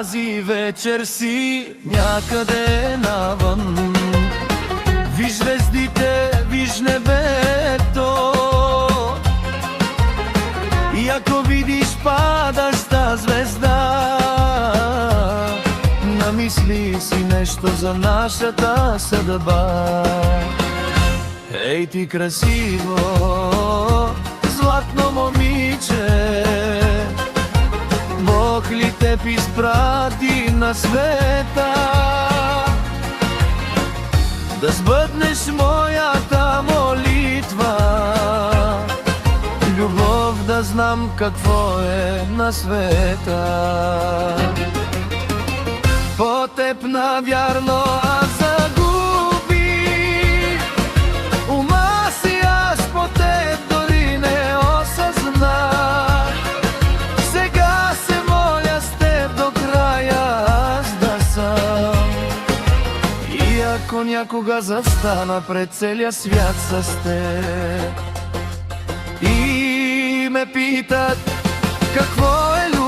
Тази вечер си някъде навън. Виж звездите, виж небето, и ако видиш падаща звезда, намисли си нещо за нашата съдба. Ей ти красиво, златно момиче, Бог ли теб изпрати на света, да сбъднеш моята молитва, любов да знам какво е на света. По теб навярно аз загубих ума си, аз по теб дори не осъзнах. Сега се моля с теб до края аз да съм. И ако някога застана пред целия свят с теб и ме питат какво е любов,